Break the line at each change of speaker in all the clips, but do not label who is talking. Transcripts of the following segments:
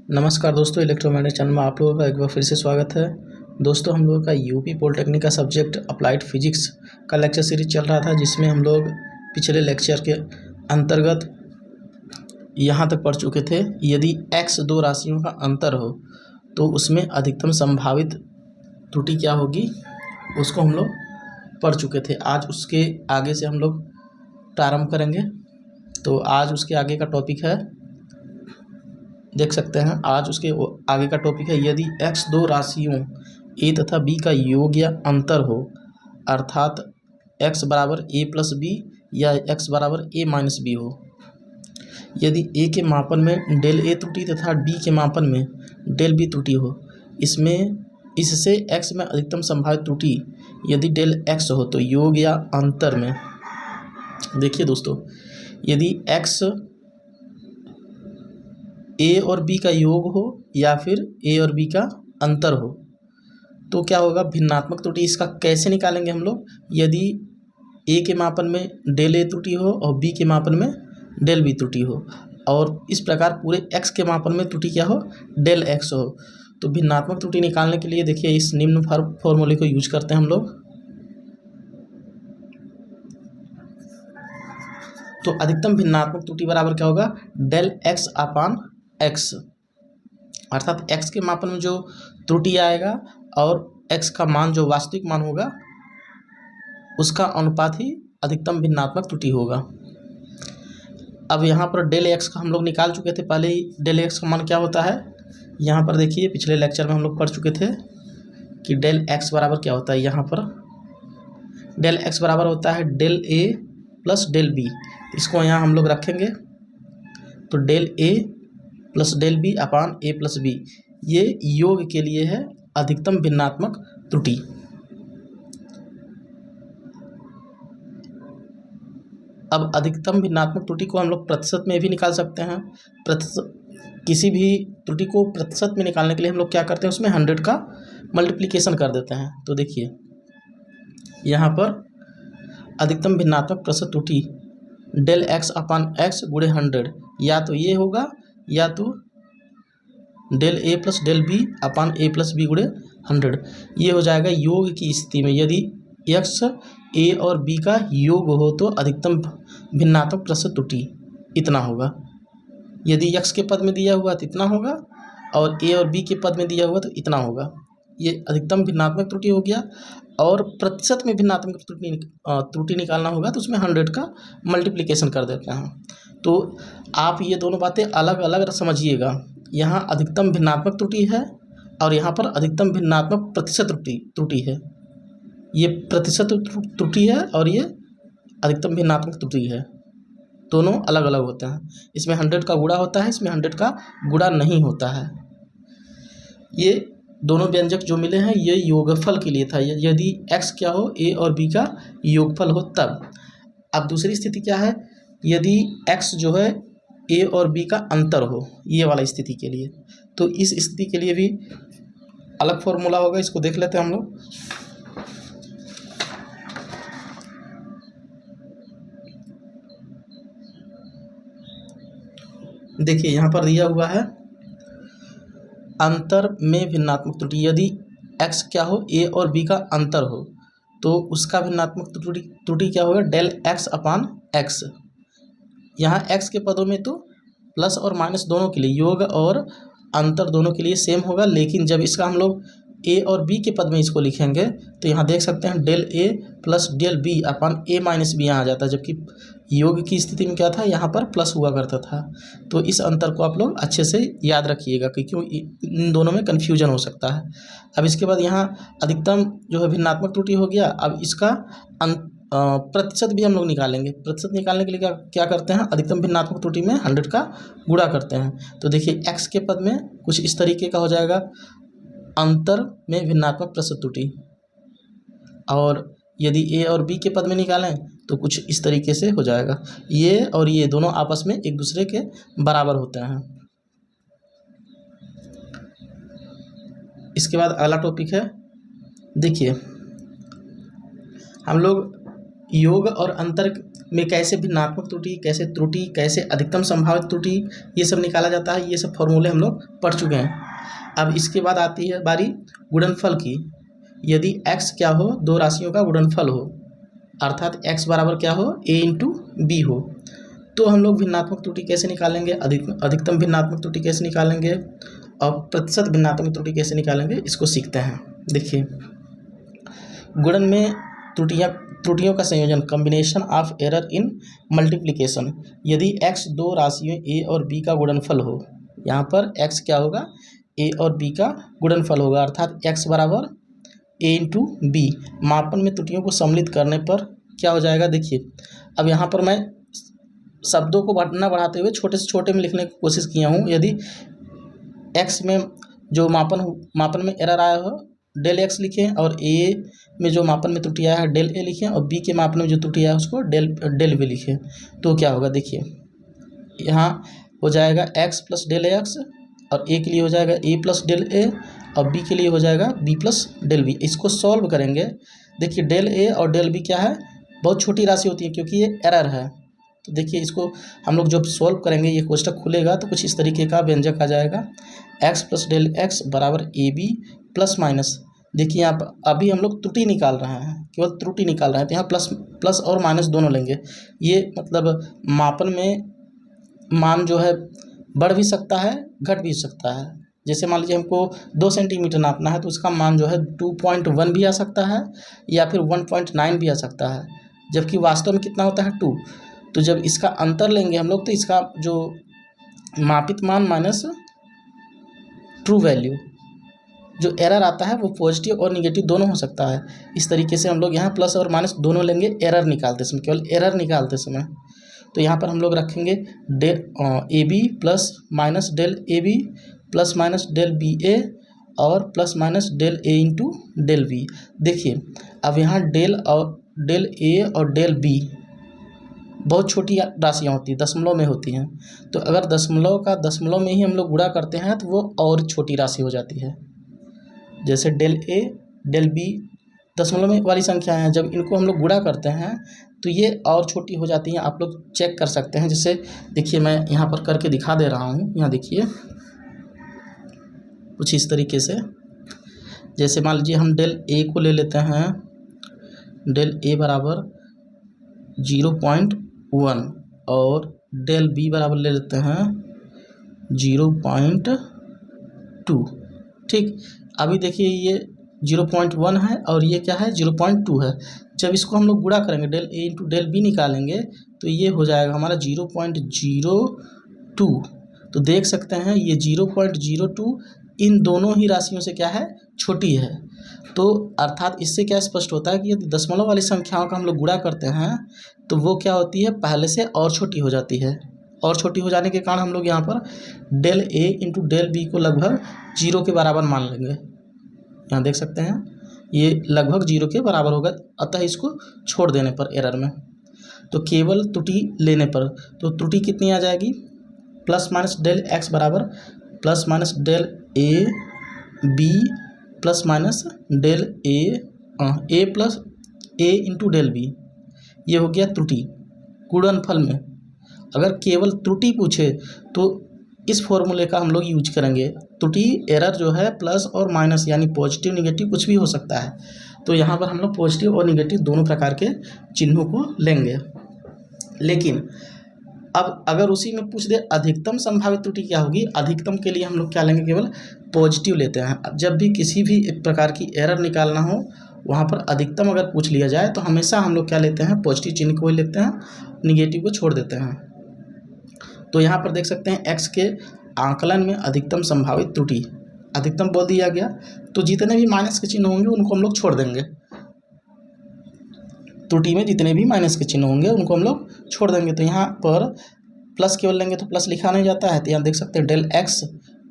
नमस्कार दोस्तों, electromagnetic channel में आप लोगों का एक बार फिर से स्वागत है। दोस्तों, हम लोगों का यूपी पॉलिटेक्निक का सब्जेक्ट अप्लाइड फिजिक्स का लेक्चर सीरीज चल रहा था, जिसमें हम लोग पिछले लेक्चर के अंतर्गत यहाँ तक पढ़ चुके थे। यदि x दो राशियों का अंतर हो तो उसमें अधिकतम संभावित त्रुटि क्या होगी, उसको हम लोग पढ़ चुके थे। आज उसके आगे से हम लोग प्रारंभ करेंगे। तो आज उसके आगे का टॉपिक है, देख सकते हैं, आज उसके आगे का टॉपिक है यदि x दो राशियों a तथा b का योग या अंतर हो, अर्थात x बराबर a प्लस बी या x बराबर a माइनस बी हो। यदि a के मापन में डेल a त्रुटि तथा b के मापन में डेल b त्रुटि हो, इससे x में अधिकतम संभावित त्रुटि यदि डेल x हो तो योग या अंतर में, देखिए दोस्तों, यदि x a और b का योग हो या फिर a और b का अंतर हो तो क्या होगा, भिन्नात्मक त्रुटि। इसका कैसे निकालेंगे हम लोग? यदि a के मापन में डेल a त्रुटि हो और b के मापन में डेल b त्रुटि हो, और इस प्रकार पूरे x के मापन में त्रुटि क्या हो, डेल x हो, तो भिन्नात्मक त्रुटि निकालने के लिए देखिए इस निम्न फॉर्मूले को यूज करते हैं हम लोग। तो अधिकतम भिन्नात्मक त्रुटि बराबर क्या होगा, डेल x अपान x, अर्थात x के मापन में जो त्रुटि आएगा और x का मान जो वास्तविक मान होगा उसका अनुपात ही अधिकतम भिन्नात्मक त्रुटि होगा। अब यहाँ पर डेल x का हम लोग निकाल चुके थे पहले ही। डेल x का मान क्या होता है, यहाँ पर देखिए पिछले लेक्चर में हम लोग पढ़ चुके थे कि डेल x बराबर क्या होता है। यहाँ पर डेल x बराबर होता है del a plus del b। इसको यहाँ हम लोग रखेंगे तो del a plus del B upon a plus B, ये योग के लिए है अधिकतम भिन्नात्मक त्रुटि। अब अधिकतम भिन्नात्मक त्रुटि को हम लोग प्रतिशत में भी निकाल सकते हैं। किसी भी त्रुटि को प्रतिशत में निकालने के लिए हम लोग क्या करते हैं, उसमें 100 का मल्टीप्लिकेशन कर देते हैं। तो देखिए यहाँ पर अधिकतम भिन्नात्मक प्रतिशत त्रुटि डेल x अपान x गुणे 100, या तो ये होगा या तो del a plus del B upon a plus B गुणे 100, ये हो जाएगा योग की स्थिति में। यदि x a और b का योग हो तो अधिकतम भिन्नात्मक प्रतिशत त्रुटि इतना होगा। यदि x के पद में दिया हुआ तो इतना होगा और a और b के पद में दिया हुआ तो इतना होगा। ये अधिकतम भिन्नात्मक त्रुटि हो गया। और प्रतिशत में भिन्नात्मक त्रुटि निकालना होगा तो उसमें 100 का मल्टीप्लिकेशन कर देते हैं। तो आप ये दोनों बातें अलग अलग समझिएगा। यहाँ अधिकतम भिन्नात्मक त्रुटि है और यहाँ पर अधिकतम भिन्नात्मक प्रतिशत त्रुटि है। ये प्रतिशत त्रुटि है और ये अधिकतम भिन्नात्मक त्रुटि है, दोनों अलग अलग होते हैं। इसमें 100 का गुणा होता है, इसमें 100 का गुणा नहीं होता है। ये दोनों व्यंजक जो मिले हैं ये योगफल के लिए था, यदि x क्या हो, a और b का योगफल हो तब। अब दूसरी स्थिति क्या है, यदि x जो है a और b का अंतर हो, ये वाला स्थिति के लिए, तो इस स्थिति के लिए भी अलग फॉर्मूला होगा। इसको देख लेते हैं हम लोग। देखिए यहाँ पर दिया हुआ है अंतर में भिन्नात्मक त्रुटि। यदि x क्या हो, a और b का अंतर हो, तो उसका भिन्नात्मक त्रुटि क्या होगा, डेल x अपान x। यहाँ x के पदों में तो प्लस और माइनस दोनों के लिए, योग और अंतर दोनों के लिए सेम होगा, लेकिन जब इसका हम लोग a और b के पद में इसको लिखेंगे तो यहाँ देख सकते हैं del a plus del b upon a minus B यहाँ आ जाता है, जबकि योग की स्थिति में क्या था, यहाँ पर प्लस हुआ करता था। तो इस अंतर को आप लोग अच्छे से याद रखिएगा क्योंकि इन दोनों में कन्फ्यूजन हो सकता है। अब इसके बाद यहाँ अधिकतम जो है भिन्नात्मक त्रुटि हो गया। अब इसका प्रतिशत भी हम लोग निकालेंगे। प्रतिशत निकालने के लिए क्या करते हैं, अधिकतम भिन्नात्मक त्रुटि में 100 का गुणा करते हैं। तो देखिए x के पद में कुछ इस तरीके का हो जाएगा, अंतर में भिन्नात्मक प्रतिशत त्रुटि, और यदि a और b के पद में निकालें तो कुछ इस तरीके से हो जाएगा। ये और ये दोनों आपस में एक दूसरे के बराबर होते हैं। इसके बाद अगला टॉपिक है, देखिए हम लोग योग और अंतर में कैसे भिन्नात्मक त्रुटि, कैसे त्रुटि, कैसे अधिकतम संभावित त्रुटि, ये सब निकाला जाता है। ये सब फॉर्मूले हम लोग पढ़ चुके हैं। अब इसके बाद आती है बारी गुणनफल की। यदि x क्या हो, दो राशियों का गुणनफल हो, अर्थात x बराबर क्या हो, a इंटू बी हो, तो हम लोग भिन्नात्मक त्रुटि कैसे निकालेंगे, अधिकतम भिन्नात्मक त्रुटि कैसे निकालेंगे और प्रतिशत भिन्नात्मक त्रुटि कैसे निकालेंगे, इसको सीखते हैं। देखिए, गुणन में त्रुटियों का संयोजन, combination of error in multiplication. यदि x दो राशियों a और b का गुणनफल हो, यहाँ पर x क्या होगा, a और b का गुणनफल होगा, अर्थात x बराबर a इंटू बी। मापन में त्रुटियों को सम्मिलित करने पर क्या हो जाएगा, देखिए अब यहाँ पर मैं शब्दों को न बढ़ाते हुए छोटे से छोटे में लिखने की कोशिश किया हूँ। यदि x में जो मापन में एरर आया हो, डेल x लिखें, और a में जो मापन में त्रुटि आया है डेल a लिखें, और b के मापन में जो त्रुटि आया है उसको डेल b लिखें, तो क्या होगा, देखिए यहाँ हो जाएगा x प्लस डेल x, और a के लिए हो जाएगा a प्लस डेल a, और b के लिए हो जाएगा b प्लस डेल b। इसको सॉल्व करेंगे। देखिए डेल a और डेल b क्या है, बहुत छोटी राशि होती है क्योंकि ये एरर है। तो देखिए इसको हम लोग जब सॉल्व करेंगे, ये कोष्टक खुलेगा तो कुछ इस तरीके का व्यंजक आ जाएगा, x प्लस डेल x बराबर ए बी प्लस माइनस। देखिए यहाँ पर अभी हम लोग त्रुटि निकाल रहे हैं, केवल त्रुटि निकाल रहे हैं, तो यहाँ प्लस और माइनस दोनों लेंगे। ये मतलब मापन में मान जो है बढ़ भी सकता है, घट भी सकता है। जैसे मान लीजिए हमको 2 सेंटीमीटर नापना है, तो उसका मान जो है 2.1 भी आ सकता है या फिर 1.9 भी आ सकता है, जबकि वास्तव में कितना होता है 2। तो जब इसका अंतर लेंगे हम लोग, तो इसका जो मापित मान माइनस ट्रू वैल्यू, जो एरर आता है वो पॉजिटिव और निगेटिव दोनों हो सकता है। इस तरीके से हम लोग यहाँ प्लस और माइनस दोनों लेंगे एरर निकालते समय, केवल एरर निकालते समय। तो यहाँ पर हम लोग रखेंगे del A B plus minus del A B plus minus del B A और plus minus del A into del B. देखिए अब यहाँ डेल ए और डेल बी बहुत छोटी राशियाँ होती हैं, दशमलव में होती हैं। तो अगर दशमलव में ही हम लोग गुणा करते हैं तो वो और छोटी राशि हो जाती है। जैसे डेल ए डेल बी दशमलव में वाली संख्याएं हैं, जब इनको हम लोग गुणा करते हैं तो ये और छोटी हो जाती हैं। आप लोग चेक कर सकते हैं। जैसे देखिए मैं यहाँ पर करके दिखा दे रहा हूँ, यहाँ देखिए कुछ इस तरीके से। जैसे मान लीजिए हम डेल ए को ले लेते हैं, डेल ए बराबर 0.1 और डेल बी बराबर ले लेते हैं 0.2। ठीक, अभी देखिए ये 0.1 है और ये क्या है 0.2 है। जब इसको हम लोग गुणा करेंगे, del A into del B निकालेंगे, तो ये हो जाएगा हमारा 0.02। तो देख सकते हैं ये 0.02 इन दोनों ही राशियों से क्या है, छोटी है। तो अर्थात इससे क्या स्पष्ट होता है कि यदि दशमलव वाली संख्याओं का हम लोग गुणा करते हैं तो वो क्या होती है, पहले से और छोटी हो जाती है। और छोटी हो जाने के कारण हम लोग यहाँ पर del A into del B को लगभग 0 के बराबर मान लेंगे। यहाँ देख सकते हैं ये लगभग 0 के बराबर होगा, अतः इसको छोड़ देने पर एरर में, तो केवल त्रुटि लेने पर, तो त्रुटि कितनी आ जाएगी, प्लस माइनस डेल एक्स बराबर plus minus del A B plus minus del A plus A into del B. ये हो गया त्रुटि। गुणनफल में अगर केवल त्रुटि पूछे तो इस फॉर्मूले का हम लोग यूज करेंगे। त्रुटि एरर जो है प्लस और माइनस यानी पॉजिटिव निगेटिव कुछ भी हो सकता है, तो यहाँ पर हम लोग पॉजिटिव और निगेटिव दोनों प्रकार के चिन्हों को लेंगे। लेकिन अब अगर उसी में पूछ दे अधिकतम संभावित त्रुटि क्या होगी, अधिकतम के लिए हम लोग क्या लेंगे, केवल पॉजिटिव लेते हैं। अब जब भी किसी भी एक प्रकार की एरर निकालना हो, वहाँ पर अधिकतम अगर पूछ लिया जाए तो हमेशा हम लोग क्या लेते हैं, पॉजिटिव चिन्ह को ही लेते हैं, निगेटिव को छोड़ देते हैं। तो यहाँ पर देख सकते हैं x के आकलन में अधिकतम संभावित त्रुटि अधिकतम बोल दिया गया, तो जितने भी माइनस के चिन्ह होंगे उनको हम लोग छोड़ देंगे। त्रुटि में जितने भी माइनस के चिन्ह होंगे उनको हम लोग छोड़ देंगे। तो यहाँ पर प्लस केवल लेंगे तो प्लस लिखा नहीं जाता है, तो यहाँ देख सकते हैं डेल एक्स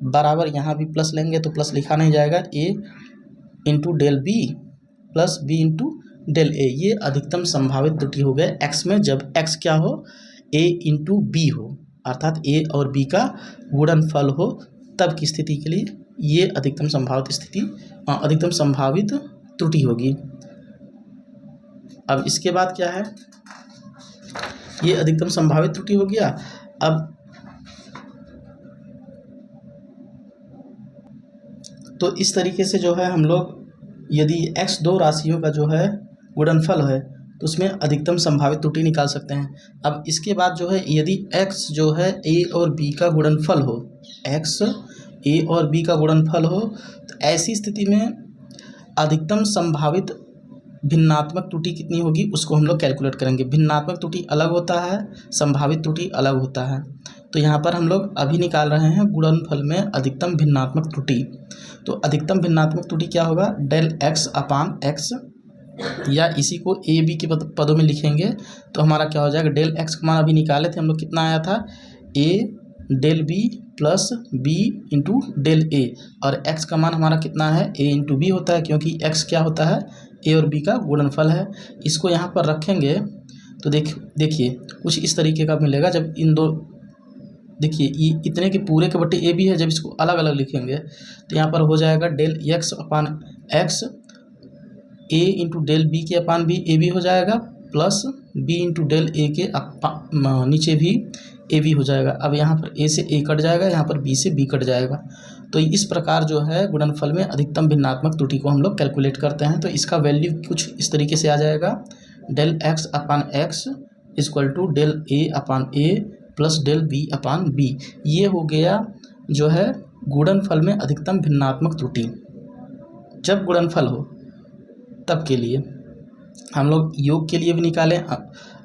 बराबर, यहाँ भी प्लस लेंगे तो प्लस लिखा नहीं जाएगा, A into del B plus B into del A. ये अधिकतम संभावित त्रुटि हो गए एक्स में, जब एक्स क्या हो, ए इंटू बी हो, अर्थात ए और बी का गुणनफल हो, तब की स्थिति के लिए ये अधिकतम संभावित त्रुटि होगी। अब इसके बाद क्या है, ये अधिकतम संभावित त्रुटि हो गया। अब तो इस तरीके से जो है हम लोग यदि x दो राशियों का जो है गुणनफल है तो उसमें अधिकतम संभावित त्रुटि निकाल सकते हैं। अब इसके बाद जो है यदि x जो है a और b का गुणनफल हो, x a और b का गुणनफल हो, तो ऐसी स्थिति में अधिकतम संभावित भिन्नात्मक त्रुटि कितनी होगी उसको हम लोग कैलकुलेट करेंगे। भिन्नात्मक त्रुटि अलग होता है, संभावित त्रुटि अलग होता है। तो यहाँ पर हम लोग अभी निकाल रहे हैं गुणनफल में अधिकतम भिन्नात्मक त्रुटि। तो अधिकतम भिन्नात्मक त्रुटि क्या होगा, डेल x अपान x, या इसी को ए बी के पदों में लिखेंगे तो हमारा क्या हो जाएगा, डेल x का मान अभी निकाले थे हम लोग, कितना आया था, a del B plus B into del A, और x का मान हमारा कितना है, a इंटू बी होता है, क्योंकि x क्या होता है, a और b का गुणनफल है। इसको यहाँ पर रखेंगे तो देखिए कुछ इस तरीके का मिलेगा। जब इन दो, देखिए ये इतने के पूरे के बट्टे ए बी है, जब इसको अलग अलग लिखेंगे तो यहाँ पर हो जाएगा del x upon x, a into del B के अपान बी ए बी हो जाएगा, plus b into del A के नीचे भी ए बी हो जाएगा। अब यहाँ पर a से a कट जाएगा, यहाँ पर b से b कट जाएगा। तो इस प्रकार जो है गुणनफल में अधिकतम भिन्नात्मक त्रुटि को हम लोग कैलकुलेट करते हैं। तो इसका वैल्यू कुछ इस तरीके से आ जाएगा, del x upon x equal to del a upon a plus del b upon b। ये हो गया जो है गुणनफल में अधिकतम भिन्नात्मक त्रुटि। जब गुणनफल हो तब के लिए हम लोग योग के लिए भी निकालें,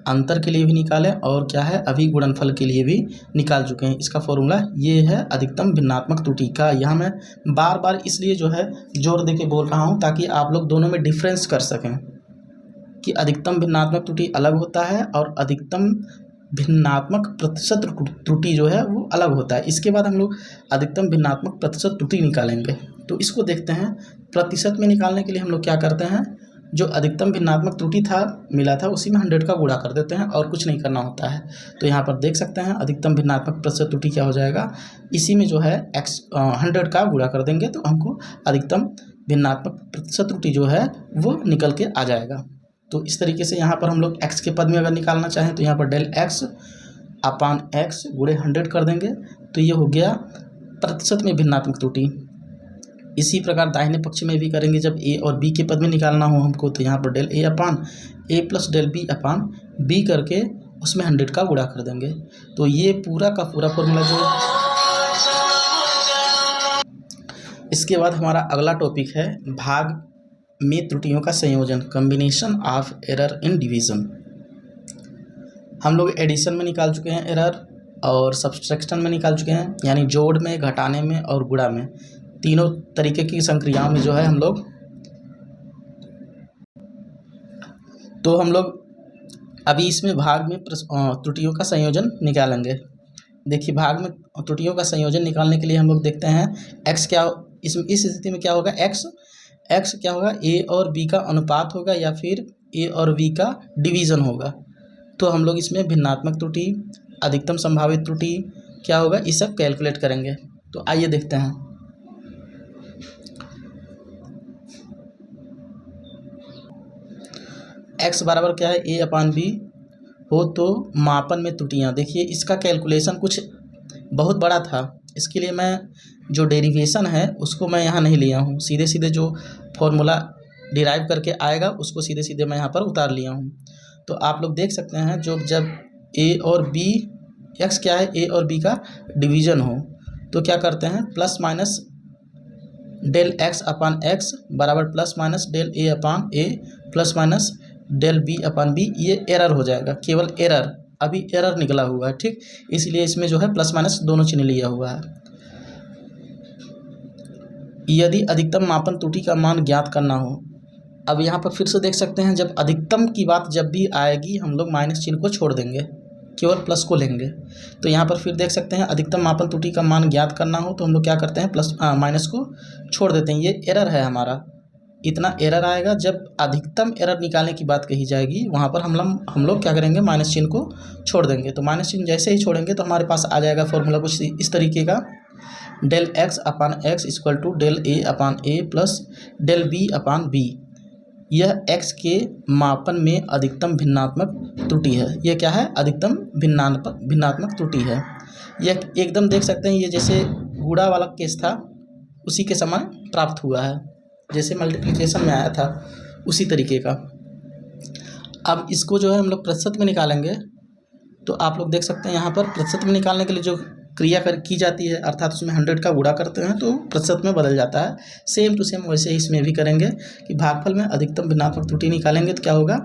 अंतर के लिए भी निकालें, और क्या है अभी गुणनफल के लिए भी निकाल चुके हैं। इसका फॉर्मूला ये है अधिकतम भिन्नात्मक त्रुटि का। यहाँ मैं बार बार इसलिए जो है जोर दे के बोल रहा हूँ ताकि आप लोग दोनों में डिफरेंस कर सकें कि अधिकतम भिन्नात्मक त्रुटि अलग होता है और अधिकतम भिन्नात्मक प्रतिशत त्रुटि जो है वो अलग होता है। इसके बाद हम लोग अधिकतम भिन्नात्मक प्रतिशत त्रुटि निकालेंगे। तो इसको देखते हैं। प्रतिशत में निकालने के लिए हम लोग क्या करते हैं, जो अधिकतम भिन्नात्मक त्रुटि था मिला था उसी में 100 का गुणा कर देते हैं और कुछ नहीं करना होता है। तो यहाँ पर देख सकते हैं अधिकतम भिन्नात्मक प्रतिशत त्रुटि क्या हो जाएगा, इसी में जो है 100 का गुणा कर देंगे तो हमको अधिकतम भिन्नात्मक प्रतिशत त्रुटि जो है वो निकल के आ जाएगा। तो इस तरीके से यहाँ पर हम लोग x के पद में अगर निकालना चाहें तो यहाँ पर डेल x अपान x गुणे 100 कर देंगे तो ये हो गया प्रतिशत में भिन्नात्मक त्रुटि। इसी प्रकार दाहिने पक्ष में भी करेंगे, जब a और b के पद में निकालना हो हमको तो यहाँ पर del a upon a plus del b upon b करके उसमें 100 का गुणा कर देंगे। तो ये पूरा का पूरा फॉर्मूला जो। इसके बाद हमारा अगला टॉपिक है भाग में त्रुटियों का संयोजन, combination of error in division. हम लोग एडिशन में निकाल चुके हैं एरर और सब्सट्रैक्शन में निकाल चुके हैं, यानी जोड़ में, घटाने में और गुणा में, तीनों तरीके की संक्रियाओं में जो है हम लोग। तो हम लोग अभी इसमें भाग में त्रुटियों का संयोजन निकालेंगे। देखिए भाग में त्रुटियों का संयोजन निकालने के लिए हम लोग देखते हैं x क्या, इस स्थिति में क्या होगा, x क्या होगा, a और b का अनुपात होगा या फिर a और b का डिवीज़न होगा। तो हम लोग इसमें भिन्नात्मक त्रुटि, अधिकतम संभावित त्रुटि क्या होगा, इस सब कैलकुलेट करेंगे। तो आइए देखते हैं। x बराबर क्या है, a अपान b हो तो मापन में त्रुटियाँ। देखिए इसका कैलकुलेशन कुछ बहुत बड़ा था, इसके लिए मैं जो डेरिवेशन है उसको मैं यहाँ नहीं लिया हूँ, सीधे सीधे जो फॉर्मूला डिराइव करके आएगा उसको सीधे सीधे मैं यहाँ पर उतार लिया हूँ। तो आप लोग देख सकते हैं जब a और b, x क्या है, a और b का डिवीज़न हो तो क्या करते हैं, plus minus del x upon x बराबर plus minus del a upon a plus minus del b upon b। ये एरर हो जाएगा, केवल एरर, अभी एरर निकला हुआ है, ठीक, इसलिए इसमें जो है प्लस माइनस दोनों चिन्ह लिया हुआ है। यदि अधिकतम मापन त्रुटि का मान ज्ञात करना हो, अब यहाँ पर फिर से देख सकते हैं जब अधिकतम की बात जब भी आएगी हम लोग माइनस चिन्ह को छोड़ देंगे, केवल प्लस को लेंगे। तो यहाँ पर फिर देख सकते हैं अधिकतम मापन त्रुटि का मान ज्ञात करना हो तो हम लोग क्या करते हैं, प्लस माइनस को छोड़ देते हैं। ये एरर है हमारा, इतना एरर आएगा। जब अधिकतम एरर निकालने की बात कही जाएगी वहाँ पर हम लोग क्या करेंगे, माइनस चिन्ह को छोड़ देंगे। तो माइनस चिन्ह जैसे ही छोड़ेंगे तो हमारे पास आ जाएगा फॉर्मूला कुछ इस तरीके का, del x upon x equal to del a upon a plus del b upon b। यह x के मापन में अधिकतम भिन्नात्मक त्रुटि है। यह क्या है? अधिकतम भिन्नात्मक त्रुटि है। यह एकदम देख सकते हैं, ये जैसे गुणा वाला केस था उसी के समान प्राप्त हुआ है, जैसे मल्टीप्लिकेशन में आया था उसी तरीके का। अब इसको जो है हम लोग प्रतिशत में निकालेंगे, तो आप लोग देख सकते हैं यहाँ पर प्रतिशत में निकालने के लिए जो क्रिया की जाती है, अर्थात उसमें 100 का गुणा करते हैं तो प्रतिशत में बदल जाता है। सेम टू सेम वैसे ही इसमें भी करेंगे कि भागफल में अधिकतम भिन्नात्मक त्रुटि निकालेंगे तो क्या होगा,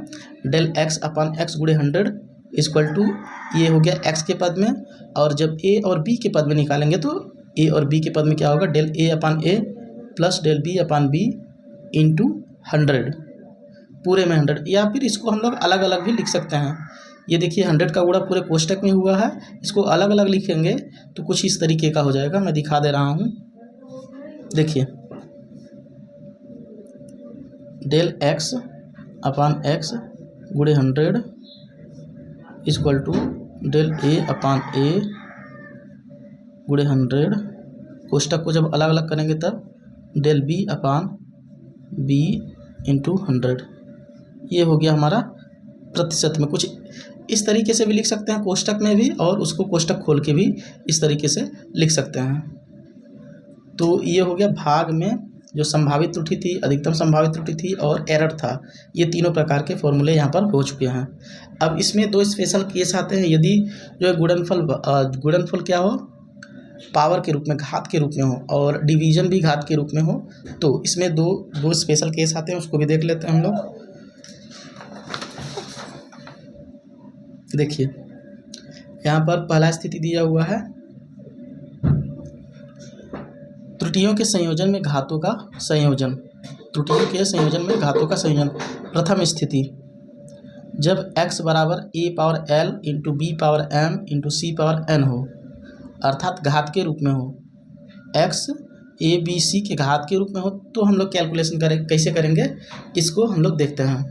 डेल एक्स अपॉन एक्स गुणे 100 इक्वल टू ये हो गया एक्स के पद में, और जब ए और बी के पद में निकालेंगे तो ए और बी के पद में क्या होगा, del A upon A plus del B upon B into 100 पूरे में 100। या फिर इसको हम लोग अलग अलग भी लिख सकते हैं। ये देखिए 100 का गुणा पूरे कोष्टक में हुआ है, इसको अलग अलग लिखेंगे तो कुछ इस तरीके का हो जाएगा। मैं दिखा दे रहा हूँ, देखिए डेल एक्स अपॉन एक्स गुणे 100 equal to del A upon A गुणे 100, कोष्टक को जब अलग अलग करेंगे तब del B upon B into 100। ये हो गया हमारा प्रतिशत में। कुछ इस तरीके से भी लिख सकते हैं कोष्टक में भी, और उसको कोष्टक खोल के भी इस तरीके से लिख सकते हैं। तो ये हो गया भाग में जो संभावित त्रुटि थी, अधिकतम संभावित त्रुटि थी और एरर था। ये तीनों प्रकार के फॉर्मूले यहाँ पर हो चुके हैं। अब इसमें दो स्पेशल केस आते हैं। यदि जो है गुणनफल क्या हो, पावर के रूप में, घात के रूप में हो, और डिवीजन भी घात के रूप में हो, तो इसमें दो स्पेशल केस आते हैं, उसको भी देख लेते हैं हम लोग। देखिए यहाँ पर पहला स्थिति दिया हुआ है, त्रुटियों के संयोजन में घातों का संयोजन। त्रुटियों के संयोजन में घातों का संयोजन। प्रथम स्थिति, जब x बराबर a power l into B power m into C power n हो, अर्थात घात के रूप में हो। x a b c के घात के रूप में हो तो हम लोग कैलकुलेशन कैसे करेंगे, इसको हम लोग देखते हैं।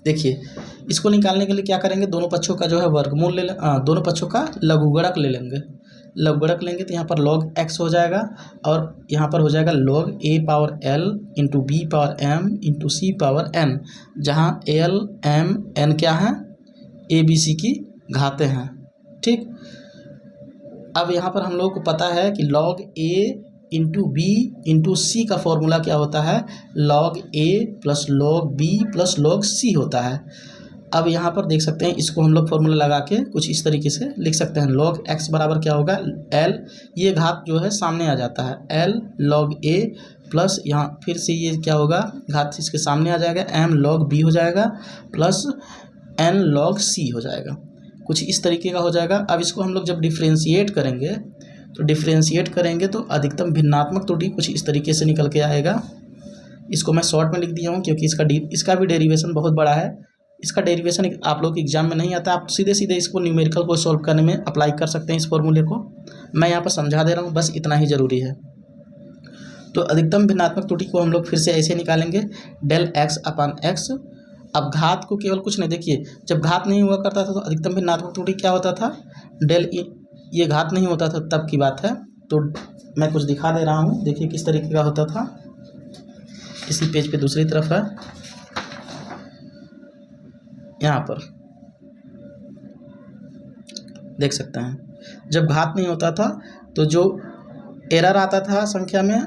देखिए इसको निकालने के लिए क्या करेंगे, दोनों पक्षों का जो है वर्गमूल दोनों पक्षों का लघुगणक ले लेंगे। लघुगणक लेंगे तो यहाँ पर log x हो जाएगा, और यहाँ पर हो जाएगा log a power l into B power m into C power n, जहाँ l m n क्या है, a b c की घातें हैं। ठीक, अब यहाँ पर हम लोगों को पता है कि log a into B into C का फॉर्मूला क्या होता है, log a plus log b plus log c होता है। अब यहाँ पर देख सकते हैं, इसको हम लोग फॉर्मूला लगा के कुछ इस तरीके से लिख सकते हैं। log x बराबर क्या होगा, l, ये घात जो है सामने आ जाता है, l log a प्लस यहाँ फिर से ये क्या होगा, घात इसके सामने आ जाएगा, m log b हो जाएगा प्लस n log c हो जाएगा। कुछ इस तरीके का हो जाएगा। अब इसको हम लोग जब डिफ्रेंशिएट करेंगे तो अधिकतम भिन्नात्मक त्रुटि कुछ इस तरीके से निकल के आएगा। इसको मैं शॉर्ट में लिख दिया हूँ क्योंकि इसका भी डेरिवेशन बहुत बड़ा है। इसका डेरिवेशन आप लोग के एग्जाम में नहीं आता, आप सीधे सीधे इसको न्यूमेरिकल को सॉल्व करने में अप्लाई कर सकते हैं इस फॉर्मूले को। मैं यहाँ पर समझा दे रहा हूँ, बस इतना ही ज़रूरी है। तो अधिकतम भिन्नात्मक त्रुटि को हम लोग फिर से ऐसे निकालेंगे, डेल एक्स अपॉन एक्स। अब घात को केवल कुछ नहीं, देखिए जब घात नहीं हुआ करता था तो अधिकतम भिन्नात्मक त्रुटि क्या होता था, डेल ये घात नहीं होता था तब की बात है। तो मैं कुछ दिखा दे रहा हूँ, देखिए किस तरीके का होता था। इसी पेज पे दूसरी तरफ है, यहाँ पर देख सकते हैं। जब घात नहीं होता था तो जो एरर आता था संख्या में,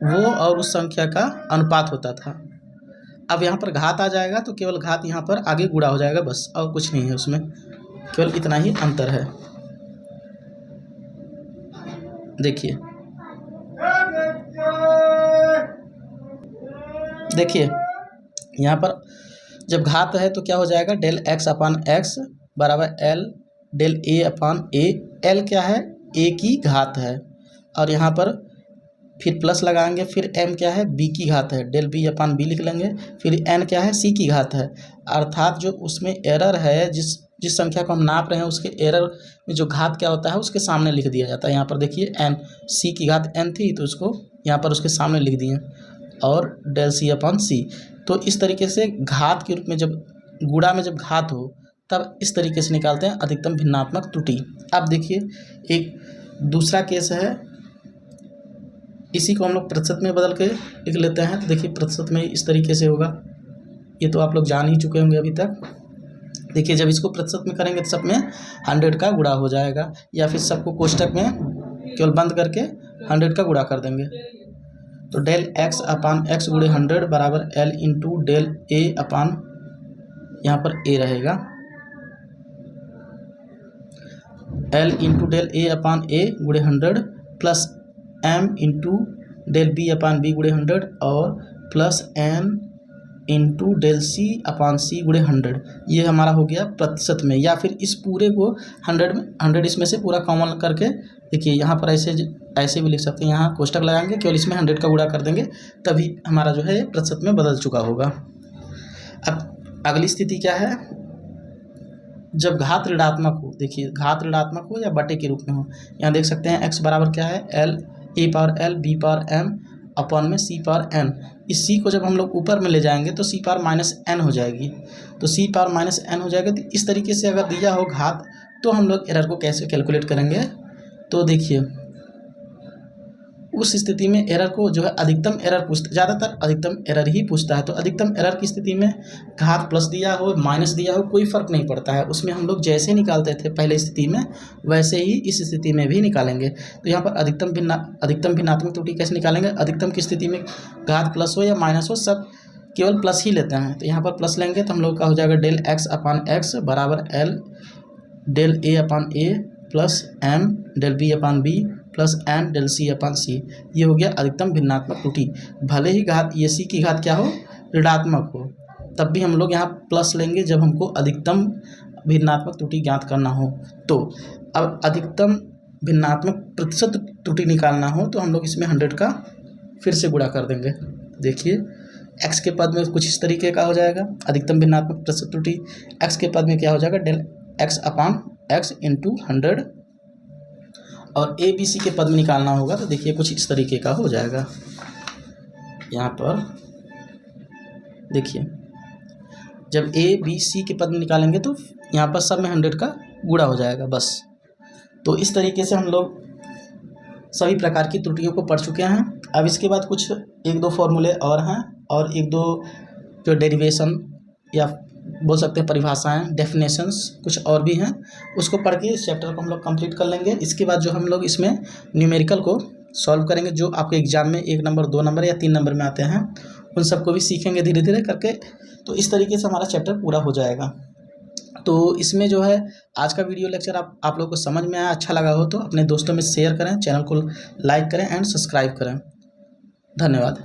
वो और उस संख्या का अनुपात होता था। अब यहाँ पर घात आ जाएगा तो केवल घात यहाँ पर आगे गुणा हो जाएगा, बस, और कुछ नहीं है उसमें, केवल इतना ही अंतर है। देखिए यहाँ पर जब घात है तो क्या हो जाएगा, डेल एक्स अपान एक्स बराबर L del A upon A. L क्या है, ए की घात है, और यहाँ पर फिर प्लस लगाएंगे, फिर m क्या है, b की घात है, डेल b अपान b लिख लेंगे, फिर n क्या है, c की घात है। अर्थात जो उसमें एरर है, जिस संख्या को हम नाप रहे हैं उसके एरर में जो घात क्या होता है उसके सामने लिख दिया जाता है। यहाँ पर देखिए n, c की घात n थी तो उसको यहाँ पर उसके सामने लिख दिए, और डेल c अपान c। तो इस तरीके से घात के रूप में, जब गुणा में जब घात हो तब इस तरीके से निकालते हैं अधिकतम भिन्नात्मक त्रुटि। अब देखिए एक दूसरा केस है, इसी को हम लोग प्रतिशत में बदल के लिख लेते हैं। तो देखिए प्रतिशत में इस तरीके से होगा, ये तो आप लोग जान ही चुके होंगे अभी तक। देखिए जब इसको प्रतिशत में करेंगे तो सब में 100 का गुणा हो जाएगा, या फिर सबको कोष्टक में केवल बंद करके 100 का गुणा कर देंगे। तो डेल एक्स अपान एक्स गुणे 100 बराबर L into del A upon यहाँ पर ए रहेगा, L into del A upon A गुणे 100 plus M into del B upon B गुणे 100 और plus N into del C upon C गुणे 100। ये हमारा हो गया प्रतिशत में, या फिर इस पूरे को 100 इसमें से पूरा कॉमन करके देखिए यहाँ पर ऐसे भी लिख सकते हैं। यहाँ कोष्टक लगाएंगे, केवल इसमें 100 का गुणा कर देंगे, तभी हमारा जो है प्रतिशत में बदल चुका होगा। अब अगली स्थिति क्या है, जब घात ऋणात्मक हो। देखिए घात ऋणात्मक हो या बटे के रूप में हो, यहाँ देख सकते हैं x बराबर क्या है, L A power L B power M upon में सी पावर एन। इस सी को जब हम लोग ऊपर में ले जाएंगे तो सी पावर माइनस एन हो जाएगी, तो सी पावर माइनस एन हो जाएगा। तो इस तरीके से अगर दिया हो घात तो हम लोग एरर को कैसे कैलकुलेट करेंगे, तो देखिए उस स्थिति में एरर को जो है अधिकतम एरर पूछता, ज़्यादातर अधिकतम एरर ही पूछता है। तो अधिकतम एरर की स्थिति में घात प्लस दिया हो माइनस दिया हो कोई फ़र्क नहीं पड़ता है, उसमें हम लोग जैसे निकालते थे पहले स्थिति में वैसे ही इस स्थिति में भी निकालेंगे। तो यहाँ पर अधिकतम भिन्नात्मक त्रुटि कैसे निकालेंगे, अधिकतम की स्थिति में घात प्लस हो या माइनस हो सब केवल प्लस ही लेते हैं। तो यहाँ पर प्लस लेंगे तो हम लोग का हो जाएगा डेल एक्स अपान एक्स बराबर L del A upon A plus M del B upon B plus N del C upon C. ये हो गया अधिकतम भिन्नात्मक त्रुटि। भले ही घात ये सी की घात क्या हो, ऋणात्मक हो, तब भी हम लोग यहाँ प्लस लेंगे जब हमको अधिकतम भिन्नात्मक त्रुटि ज्ञात करना हो। तो अब अधिकतम भिन्नात्मक प्रतिशत त्रुटि निकालना हो तो हम लोग इसमें 100 का फिर से गुणा कर देंगे। देखिए x के पद में कुछ इस तरीके का हो जाएगा अधिकतम भिन्नात्मक प्रतिशत त्रुटि, x के पद में क्या हो जाएगा del X upon x into 100, और ए बी सी के पद में निकालना होगा तो देखिए कुछ इस तरीके का हो जाएगा। यहाँ पर देखिए जब ए बी सी के पद में निकालेंगे तो यहाँ पर सब में 100 का गुणा हो जाएगा बस। तो इस तरीके से हम लोग सभी प्रकार की त्रुटियों को पढ़ चुके हैं। अब इसके बाद कुछ एक दो फॉर्मूले और हैं, और एक दो जो डेरिवेशन या बोल सकते हैं परिभाषाएं, डेफिनेशंस कुछ और भी हैं, उसको पढ़ के इस चैप्टर को हम लोग कंप्लीट कर लेंगे। इसके बाद जो हम लोग इसमें न्यूमेरिकल को सॉल्व करेंगे, जो आपके एग्जाम में 1 नंबर 2 नंबर या 3 नंबर में आते हैं, उन सबको भी सीखेंगे धीरे धीरे करके। तो इस तरीके से हमारा चैप्टर पूरा हो जाएगा। तो इसमें जो है आज का वीडियो लेक्चर आप लोग को समझ में आया, अच्छा लगा हो तो अपने दोस्तों में शेयर करें, चैनल को लाइक करें एंड सब्सक्राइब करें। धन्यवाद।